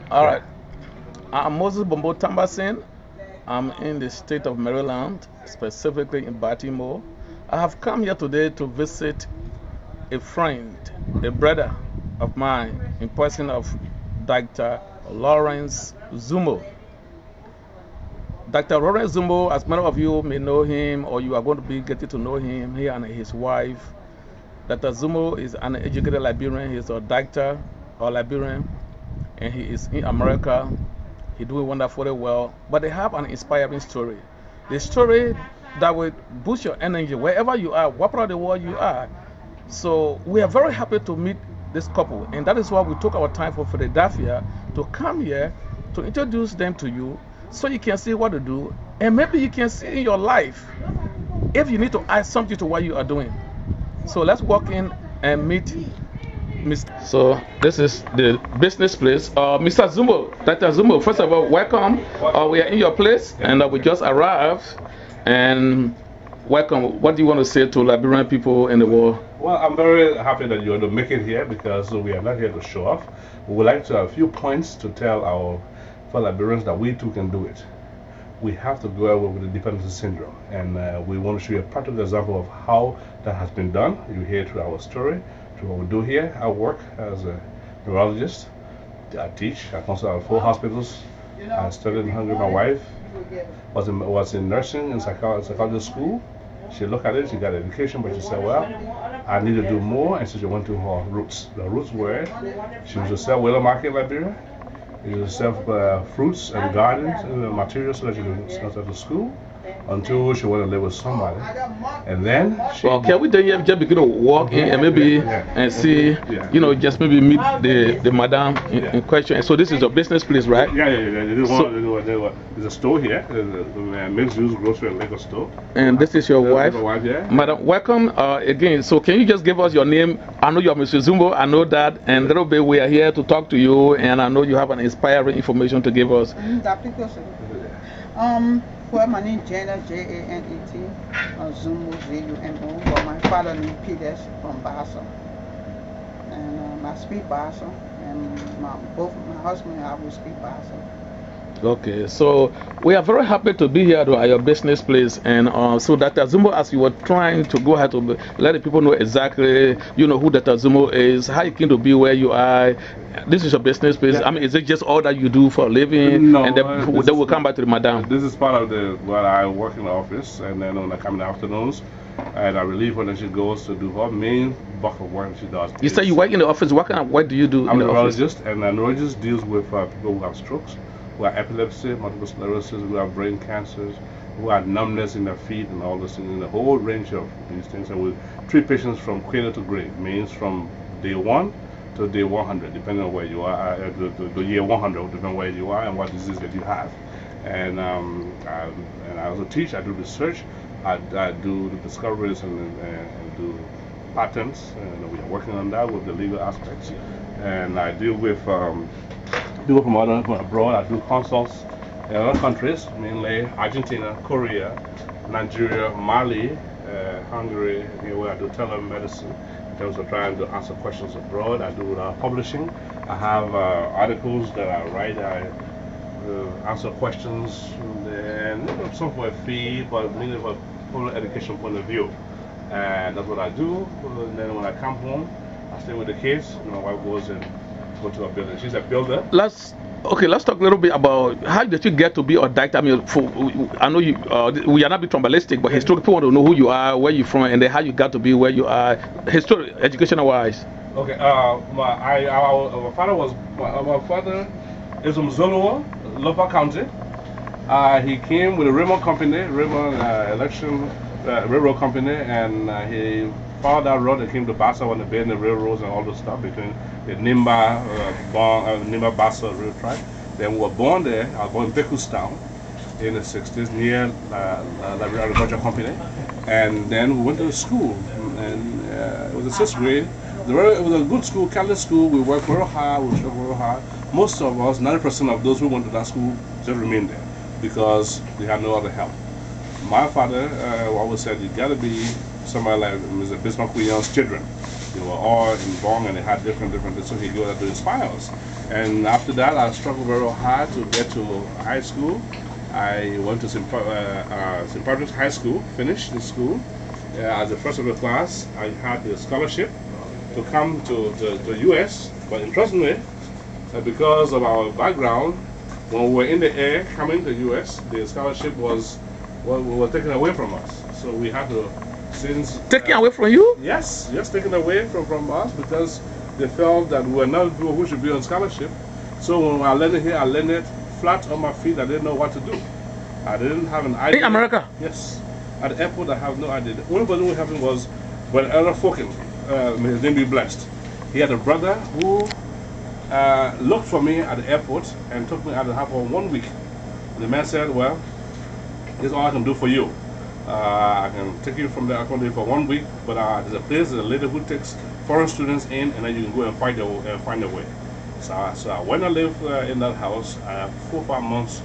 All right. I'm Moses Bombo Tambasin. I'm in the state of Maryland, specifically in Baltimore. I have come here today to visit a friend, a brother of mine, in person of Dr. Lawrence Zumo. Dr. Lawrence Zumo, as many of you may know him or you are going to be getting to know him, he and his wife. Dr. Zumo is an educated Liberian. He's a doctor or Liberian, and he is in America. He's doing wonderfully well. But they have an inspiring story. The story that will boost your energy wherever you are, what part of the world you are. So we are very happy to meet this couple, and that is why we took our time from Philadelphia to come here to introduce them to you so you can see what to do, and maybe you can see in your life if you need to add something to what you are doing. So let's walk in and meet Mr. So this is the business place. Mr. Zumo, Dr. Zumo, first of all, welcome. We are in your place and we just arrived. And welcome. What do you want to say to Liberian people in the world? Well, I'm very happy that you're to make it here because we are not here to show off. We would like to have a few points to tell our fellow Liberians that we too can do it. We have to go out with the dependency syndrome, and we want to show you a practical example of how that has been done. You hear through our story, through what we do here. I work as a neurologist. I teach. I consult at 4 hospitals. I studied in Hungary. My wife was in nursing and psychology school. She looked at it. She got education, but she said, "Well, I need to do more," and so she went to her roots. The roots were she was a sell Wheeler Market, Liberia. You sell fruits and gardens and materials so that you can start at the school until she want to live with somebody. And then well, can we then just begin to walk in and maybe and see, you know, just maybe meet the madam in question. So this is a business place, right? Yeah. There's a store here, a mixed-use grocery and liquor store. And this is your wife? My wife, yeah. Madam, welcome again. So can you just give us your name? I know you're Mr. Zumbo, I know that, and a little bit we are here to talk to you, and I know you have an inspiring information to give us. Well, my name is Janet, J-A-N-E-T, Zumo, Z-U-M-O, but my father named Peters from Basel, and I speak Basel, and both my husband and I will speak Basel. Okay, so we are very happy to be here at your business place, and so Dr. Zumo, as you were trying to go ahead to let the people know exactly, you know, who Dr. Zumo is, how you came to be where you are. This is your business place. I mean, is it just all that you do for a living? No, and then we'll come back to the madam. This is part of I work in the office, and then when I come in the afternoons, and I relieve her, and she goes to do her main bulk of work she does. You say you work in the office. What kind of work do you do I'm in the a office? neurologist, and a neurologist deals with people who have strokes, who have epilepsy, multiple sclerosis, who have brain cancers, who have numbness in their feet, and all this things, and a whole range of these things. And we treat patients from cradle to grave, means from day 1 to day 100, depending on where you are, the year 100, depending on where you are and what disease that you have. And I also teach, I do research, I do the discoveries and do patents, and we are working on that with the legal aspects. And I deal with people from abroad. I do consults in other countries, mainly Argentina, Korea, Nigeria, Mali, Hungary, where I do telemedicine in terms of trying to answer questions abroad. I do publishing. I have articles that I write. I answer questions, and some for a fee, but mainly for public education point of view. And that's what I do. And then when I come home, I stay with the kids. My wife goes and go to a building. She's a builder. Let's talk a little bit about how did you get to be a doctor. I mean, I know you. We are not being tribalistic, but historically, people want to know who you are, where you're from, and then how you got to be where you are, educational wise. Okay. My father is from Zoloa, Lopa County. He came with a railroad company, railroad company, and he followed that road and came to Bassa when they built the railroads and all the stuff between the Nimba, Bassa rail track. Then we were born there. I was born in Becustown in the 60s near Liberian Agriculture Company. And then we went to school, and it was the 6th grade. It was a good school, Catholic school. We worked very hard, we struggled very hard. Most of us, 90% of those who went to that school just remained there because they had no other help. My father always said, you got to be somebody like Mr. Bismarck Williams' children. they were all involved and they had different things, so he go there to inspire us. And after that, I struggled very hard to get to high school. I went to St. Patrick's High School, finished the school. As the first of the class, I had the scholarship to come to the U.S., but interestingly, because of our background, when we were in the air coming to the U.S., the scholarship was taken away from us. So we had to, since... Taken away from you? Yes, taken away from us because they felt that we were not people who should be on scholarship. So when I landed here, I landed flat on my feet. I didn't know what to do. I didn't have an idea. In America? Yes. At the airport, I have no idea. The only person who helped me was when Elder Fokin, may his name be blessed. He had a brother who looked for me at the airport and took me out of the house for 1 week. And the man said, well, this is all I can do for you. I can take you from there for 1 week, but there's a place, there's a lady who takes foreign students in, and then you can go and find a way. So I went and lived in that house. I have 4 or 5 months,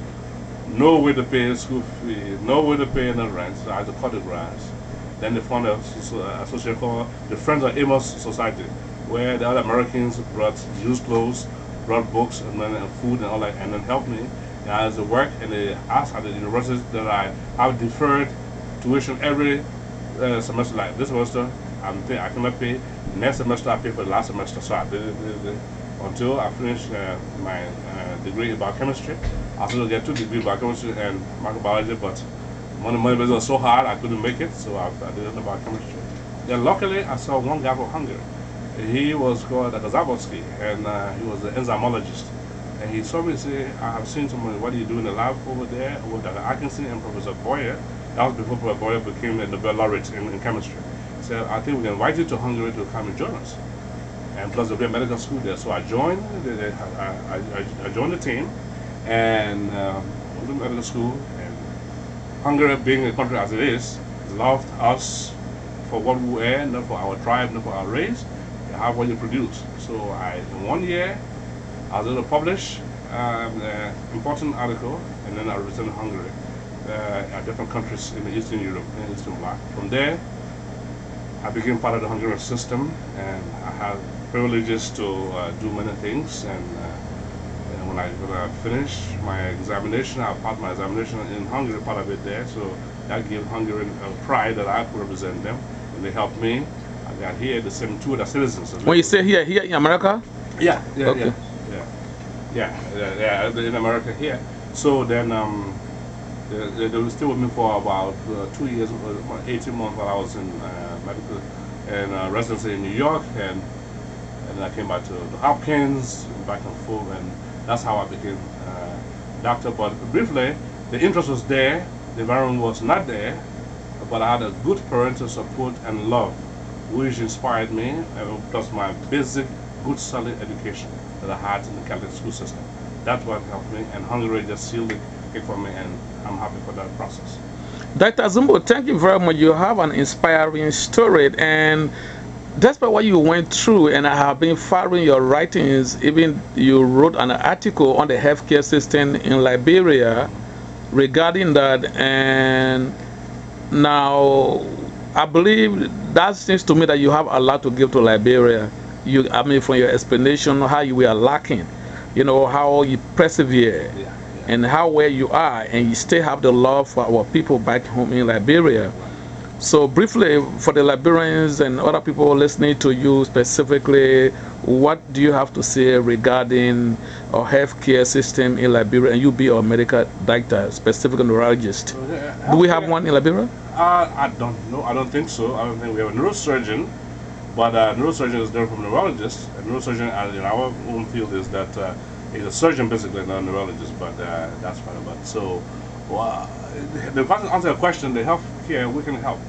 no way to pay school fee, no way to pay the rent. So I had to cut the grass. Then they found association called the Friends of Amos Society, where the other Americans brought used clothes, brought books, and then food and all that, and then helped me. And I had to work, and they asked at the university that I have deferred tuition every semester. Like this semester, I cannot pay. Next semester, I pay for the last semester. So I did it until I finished my degree in biochemistry. I still get 2 degrees in biochemistry and microbiology, but money was so hard I couldn't make it, so I did it in biochemistry. Then luckily, I saw one guy from Hungary. He was called Dr. Zabotsky, and he was an enzymologist. And he saw me and said, I have seen someone, what do you do in the lab over there with Dr. Atkinson and Professor Boyer? That was before Professor Boyer became a Nobel laureate in chemistry. He said, I think we can invite you to Hungary to come and join us. And plus there'll be a medical school there. So I joined, I joined the team and went to medical school. And Hungary, being a country as it is, loved us for what we were, not for our tribe, not for our race. They have what you produce. So in 1 year, I was able to publish an important article, and then I represented Hungary at different countries in the Eastern Europe, in the Eastern Bloc. From there, I became part of the Hungarian system, and I had privileges to do many things. And when I finished my examination, I passed my examination in Hungary, part of it there. So that gave Hungarian pride that I could represent them, and they helped me. I got here the same two of the citizens. When you say here in America? Yeah, okay. Yeah, in America here. So then they were still with me for about 2 years, 18 months while I was in medical and residency in New York, and then I came back to the Hopkins, back and forth, and that's how I became doctor. But briefly, the interest was there, the environment was not there, but I had a good parental support and love, which inspired me, plus my basic, good, solid education that I had in the Catholic school system. That's what helped me, and Hungary just sealed the cake for me, and I'm happy for that process. Dr. Zumbo, thank you very much. You have an inspiring story, and despite what you went through, and I have been following your writings, even you wrote an article on the healthcare system in Liberia regarding that, and now I believe that seems to me that you have a lot to give to Liberia. I mean, from your explanation, how you were lacking, how you persevere, and how well you are, and you still have the love for our people back home in Liberia. So briefly, for the Liberians and other people listening to you specifically, what do you have to say regarding our healthcare system in Liberia, and you be a medical doctor, specifically neurologist? Do we have one in Liberia? I don't know. I don't think so. I don't think we have a neurosurgeon, but neurosurgeon is different from neurologist. A neurosurgeon in our own field is that he's a surgeon basically, not a neurologist, but that's part of it. So the answer to the question, the health care, we can help.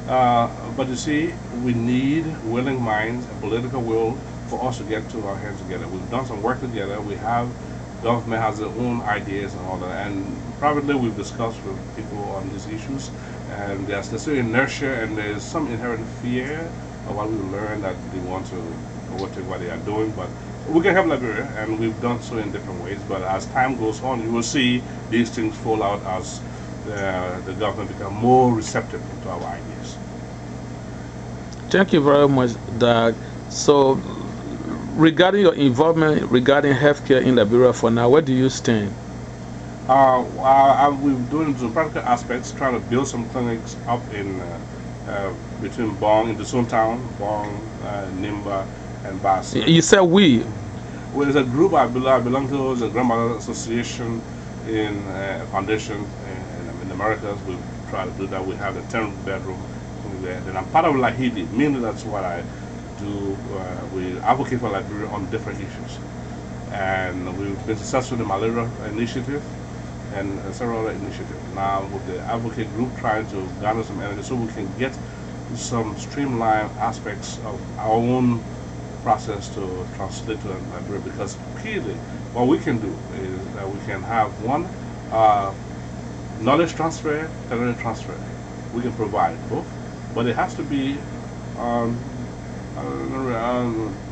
But you see, we need willing minds and political will for us to get to our hands together. We've done some work together. We have, government has their own ideas and all that. And privately, we've discussed with people on these issues. And there's still inertia, and there's some inherent fear of what we learn that they want to overtake what they are doing. But we can help Liberia, and we've done so in different ways. But as time goes on, you will see these things fall out as the government become more receptive to our ideas. Thank you very much, Doug. So, regarding your involvement regarding healthcare in Liberia for now, where do you stand? We're doing some practical aspects, trying to build some clinics up in between Bong in the Sun town, Bong, Nimba, and Bass. You said we. Well, there's a group I belong to, the Grandmother Association in Foundation in the Americas. We try to do that. We have a 10-bedroom there. And I'm part of Lahidi, mainly that's what I do. We advocate for Liberia on different issues. And we've been successful in the malaria initiative and several other initiatives. Now with the advocate group trying to garner some energy so we can get some streamlined aspects of our own process to translate to Liberia, because clearly what we can do is that we can have one knowledge transfer, technology transfer. We can provide both, but it has to be on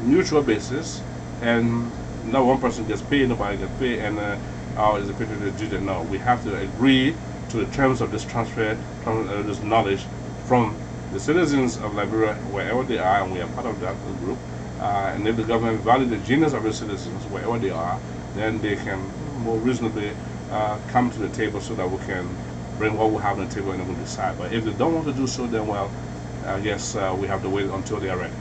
mutual basis, and not one person gets paid, nobody gets paid, and is a picture to do that. No, we have to agree to the terms of this transfer, this knowledge from the citizens of Liberia, wherever they are, and we are part of that group. And if the government values the genius of the citizens, wherever they are, then they can more reasonably come to the table so that we can bring what we have on the table and then we decide. But if they don't want to do so, then well, I guess we have to wait until they are ready.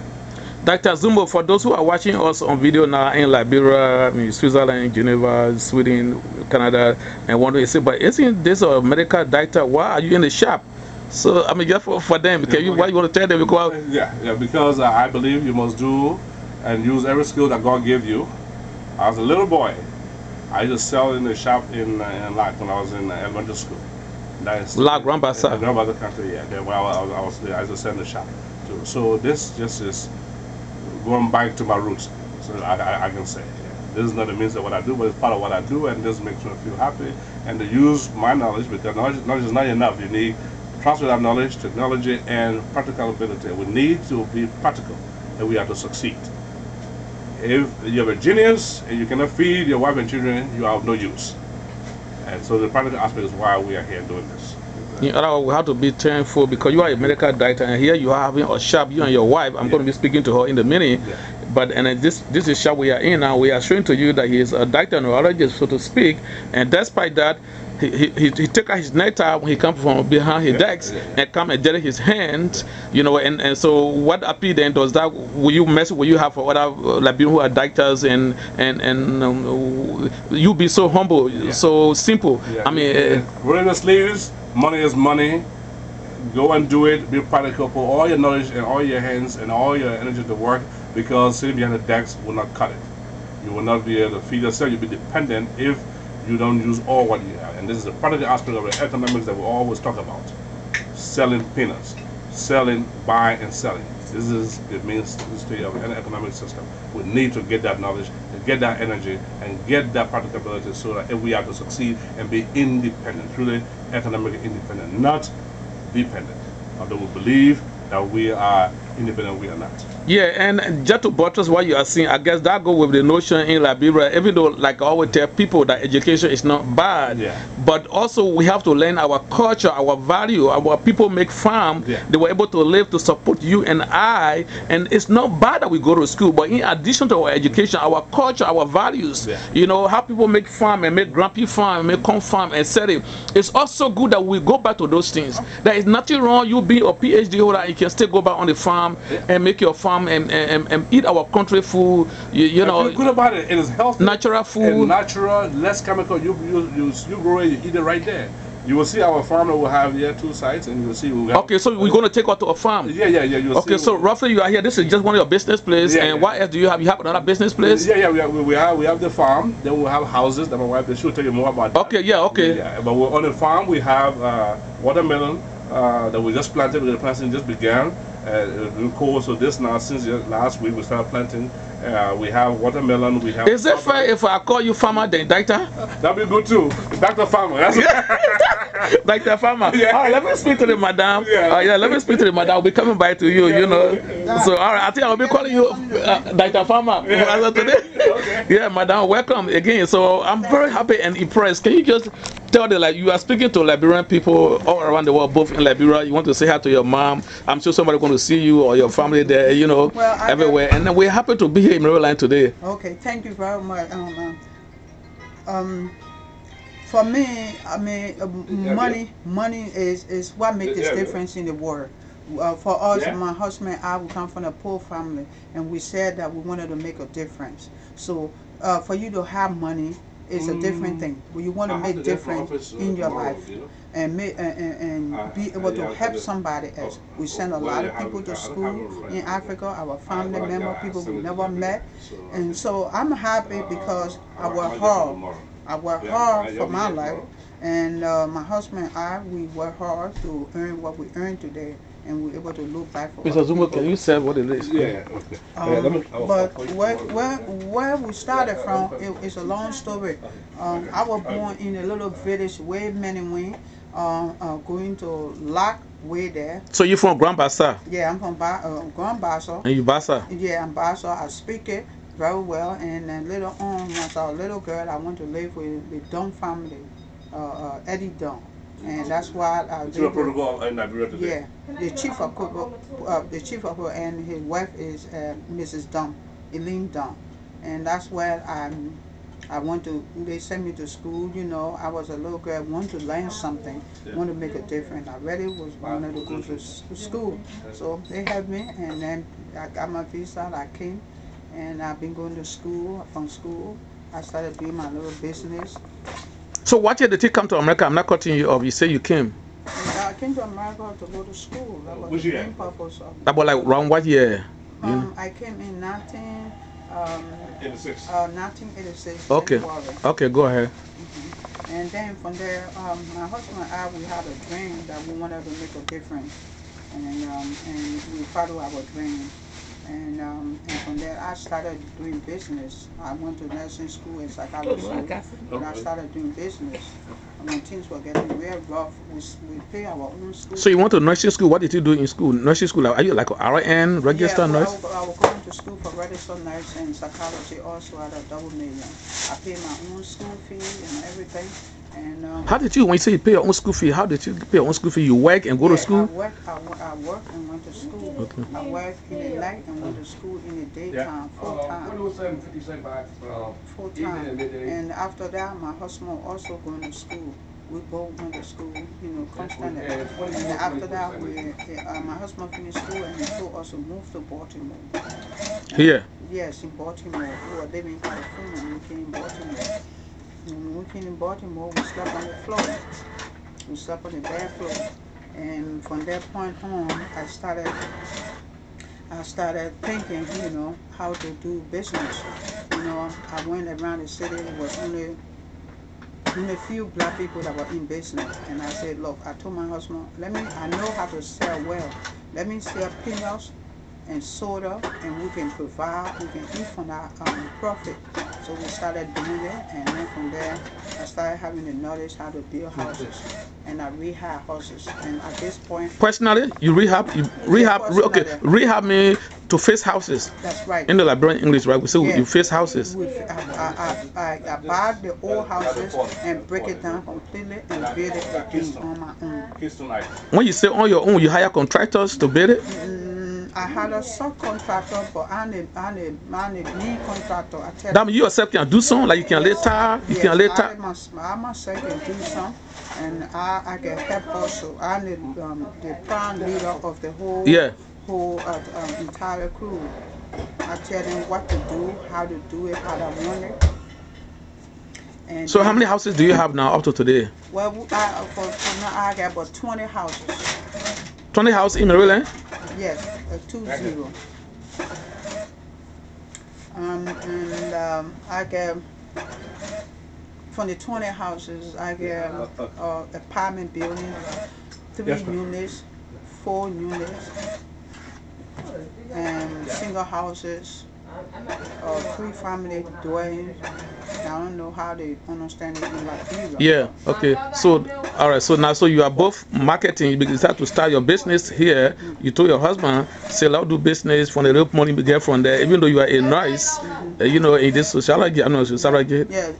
Dr. Zumbo, for those who are watching us on video now in Liberia, Switzerland, Geneva, Sweden, Canada, and wondering, say, but isn't this a medical doctor? Why are you in the shop? So, I mean, just for them, what you want to tell them? Because because I believe you must do and use every skill that God gave you. As a little boy, I used to sell in the shop in Lac when I was in elementary school. La Grandbassa. Grandbassa country, yeah. Then while I was there, I used to sell in the shop too. So this just is going back to my roots, so I can say. Yeah. This is not the means of what I do, but it's part of what I do, and this makes me feel happy. And to use my knowledge, because knowledge is not enough. You need transfer that knowledge, technology, and practical ability. We need to be practical, and we have to succeed. If you have a genius and you cannot feed your wife and children, you are of no use. And so the practical aspect is why we are here doing this. We have to be thankful because you are a medical doctor, and here you are having a shop, you and your wife. I'm going to be speaking to her in a minute. Yeah. But this is shop we are in now. We are showing to you that he is a doctor neurologist, so to speak. And despite that, he take out his necktie when he comes from behind his desk and come and dirty his hands, and so what appeal then does that? Will you have for other Liberians who are doctors and you be so humble, so simple? I mean, roll in the sleeves. Money is money. Go and do it. Be practical. Put all your knowledge and all your hands and all your energy to work, because sitting behind the desk will not cut it. You will not be able to feed yourself. You'll be dependent if you don't use all what you have. And this is the practical aspect of the economics that we always talk about. Selling peanuts. Selling, buying, and selling. This is the mainstay of any economic system. We need to get that knowledge, to get that energy, and get that practical ability so that if we are to succeed and be independent, truly economically independent, not dependent. Although we believe that we are independent, we are not. Yeah, and just to buttress what you are saying, I guess that goes with the notion in Liberia, even though, like I always tell people, that education is not bad, but also we have to learn our culture, our value. Our people make farm, they were able to live to support you and I, and it's not bad that we go to school, but in addition to our education, our culture, our values, how people make farm and make grumpy farm and make corn farm and sell it, it's also good that we go back to those things. There is nothing wrong you being a PhD holder, you can still go back on the farm and make your farm and eat our country food, you know. Good about it. It is healthy, natural food, natural, less chemical. You grow it, you eat it right there. You will see our farmer will have here 2 sites, and you will see. Okay, so we're going to take out to a farm. Yeah. You'll okay, so roughly you are here. This is just one of your business places, and what else do you have? You have another business place? Yeah. We have the farm. Then we have houses that my wife she'll tell you more about. That. Okay, okay. Yeah, but we're on the farm. We have watermelon that we just planted. The planting just began. Cold, so this now since last week we started planting, We have watermelon. We have. Is it fair if I call you farmer then doctor? That'd be good too. Dr. Farmer. That's Dr. Farmer. Yeah. All right, let me speak to the madam. Yeah. Yeah, let me speak to the madam. I'll be coming by to you, you know. So, all right, I think I'll be calling you Dr. Farmer. As of today. Okay. Yeah, madam, welcome again. So, I'm very happy and impressed. Can you just tell them, like, you are speaking to Liberian people all around the world, both in Liberia. You want to say hi to your mom. I'm sure somebody's going to see you or your family there, you know, everywhere. And then we're happy to be here in Maryland today. Okay, thank you very much. For me, I mean, money is what makes this difference in the world. For us, my husband and I, we come from a poor family, and we said that we wanted to make a difference. So, for you to have money is a different thing. But you want to make difference in your life and be able to help somebody else. We send a lot of people to school in Africa, our family members, people we never met, and so I'm happy because I work hard. I work hard for my life, and my husband and I, we work hard to earn what we earn today, and we're able to look back for Mr. Zumo, can you say what it is? Yeah, okay. But where we started from, it's a long story. I was born in a little village way many way, going to Lock way there. So you're from Grand Bassa? Yeah, I'm from Grand Bassa. And you Bassa? Yeah, I'm Bassa. I speak it very well, and then later on, as a little girl, I went to live with the Dunn family, Eddie Dunn, and that's why I live protocol in Liberia today. Yeah, the chief of and his wife is Mrs. Dunn, Eileen Dunn, and that's where I went to. They sent me to school. You know, I was a little girl, wanted to learn something, wanted to make a difference. I really wanted to go to school, so they helped me, and then I got my visa. I came. And I've been going to school. From school, I started doing my little business. So what year did you come to America? I'm not cutting you off. You say you came. I came to America to go to school. That was the main purpose of it. That was like around what year? I came in 1986. Okay. January. Okay, go ahead. And then from there, my husband and I, we had a dream that we wanted to make a difference, and we followed our dream. And from there, I started doing business. I went to nursing school in psychology, and I started doing business. And when things were getting real rough, we pay our own school. So you went to nursing school. What did you do in school? Nursing school, are you like an RN, registered nurse? I was going to school for registered nurse and psychology, also at a double million. I paid my own school fee and everything. And how did you, when you say you pay your own school fee, how did you pay your own school fee? You work and go to school? I work and went to school. Okay. I worked in the night and went to school in the daytime, full time. Full time. And after that, my husband also going to school. We both went to school, you know, constantly. And after that, my husband finished school and he told us to move to Baltimore. Here? Yes, in Baltimore. We were living in California and we came in Baltimore. When we came in Baltimore, we slept on the floor. We slept on the bare floor. And from that point on, I started thinking, you know, how to do business. You know, I went around the city. It was only a few black people that were in business. And I said, look, I told my husband, I know how to sell well. Let me sell peanuts and soda, and we can provide, we can eat from our profit. So we started doing it, and then from there, I started having the knowledge how to build houses, and I rehab houses. And at this point, personally, you rehab, okay, rehab me to fix houses. That's right. In the Liberian English, right? We say you fix houses. I buy the old houses and break it down completely and build it again on my own. When you say on your own, you hire contractors to build it? I had a subcontractor, but I'm a lead contractor. I tell that means you yourself can do something, like you can lay tile, you can lay tile. I myself can do some, and I can help also. I'm the prime leader of the whole entire crew. I tell them what to do, how to do it, how to run it. And so how many houses do you have now up to today? Well, for now I got about 20 houses. 20 houses in Maryland? Yes, 20. And I get, from the 20 houses, I get apartment building, 3 units, 4 units, and single houses, three family dwellings. I don't know how they understand it in Liberia. Yeah, okay. So, all right. So now, so you are both marketing. You decide to start your business here. You told your husband, say, I'll do business from the real money we get from there. Even though you are a nurse, you know, in this sociology, I know sociology. Yeah,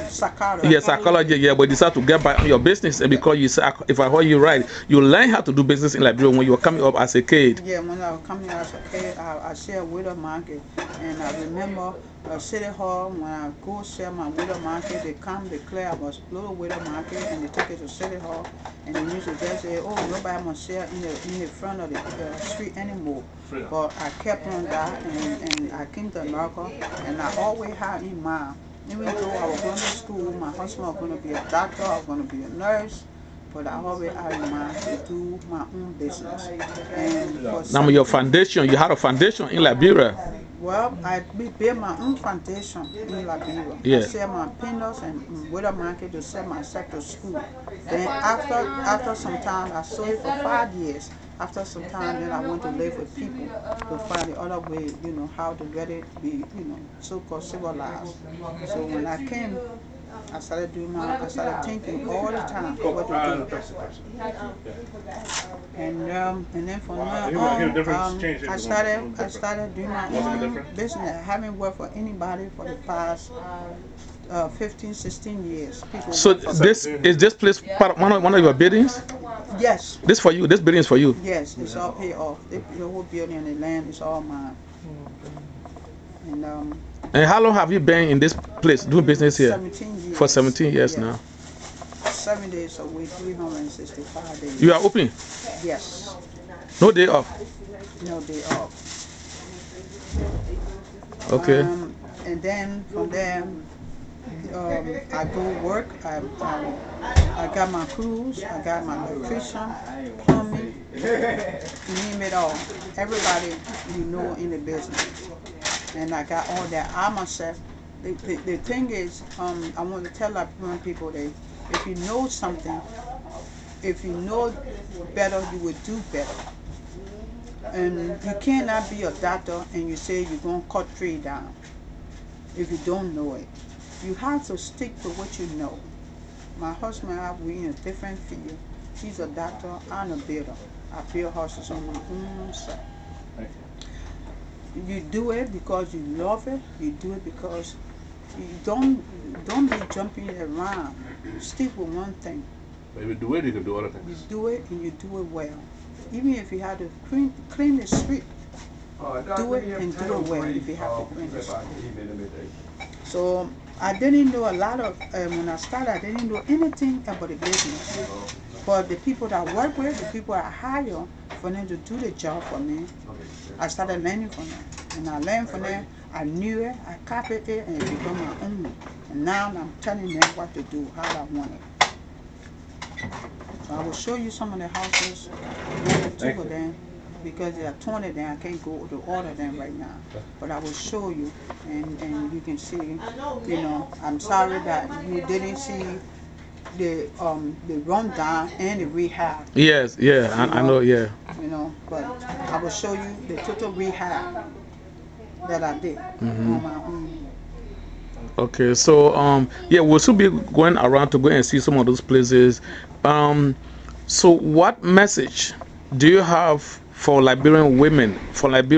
psychology. Yeah, psychology, yeah, but you decide to get by on your business because you say, if I heard you right, you learn how to do business in Liberia when you were coming up as a kid. Yeah, when I was coming as a kid, I sell widow market, and I remember City Hall when I go sell my widow market, they come declare I was little widow market, and they take it to City Hall, and they used to just say, oh, nobody must sell in the front of the street anymore. But I kept on that, and I came to America, and I always had in mind, even though I was going to school, my husband was going to be a doctor, I was going to be a nurse, but I always had in mind to do my own business. And Now, your foundation, you had a foundation in Liberia. well, I built my own foundation in Liberia. Yeah. I sell my peanuts and widow market to sell myself to school. Then after some time, I sold it for 5 years. After some time, then I went to live with people to find the other way, you know, how to get it be, you know, so-called civilized. So when I came, I started thinking all the time what to do. And then from now on, I started doing my own business. I haven't worked for anybody for the past 15, 16 years. People So this place part of one of your buildings? Yes. This for you. This building is for you. Yes, it's all paid off. The whole building and the land is all mine. And how long have you been in this place doing business here? 17 years. For 17 years now. 7 days a week, 365 days. You are open? Yes. No day off? No day off. Okay. And then from there, I go work. I got my crews. I got my electrician, plumbing, name it all. Everybody you know in the business. And I got all that. I myself. The thing is, I want to tell people that if you know something, if you know better, you will do better. And you cannot be a doctor and you say you're going to cut tree down if you don't know it. You have to stick to what you know. My husband and I, we're in a different field. He's a doctor, I'm a builder. I build houses on my own self. You do it because you love it. You do it because you don't be jumping around. Stick with one thing. But if you do it, you can do other things. You do it and you do it well. Even if you have to clean the street, do it and do it well if you have to clean the street. So I didn't know a lot of, when I started, I didn't know anything about the business. But the people that I work with, the people I hire for them to do the job for me, I started learning from them. And I learned from them, I knew it, I copied it, and it became my own. And now I'm telling them what to do, how I want it. So I will show you some of the houses, two of them, because there are 20 there, I can't go to order them right now. But I will show you, and you can see, you know, I'm sorry that you didn't see the rundown and the rehab. Yes, yeah, I know, yeah. You know, but I will show you the total rehab that I did on my own. Okay, so yeah, we'll still be going around to go and see some of those places. So what message do you have for Liberian women, for Liberian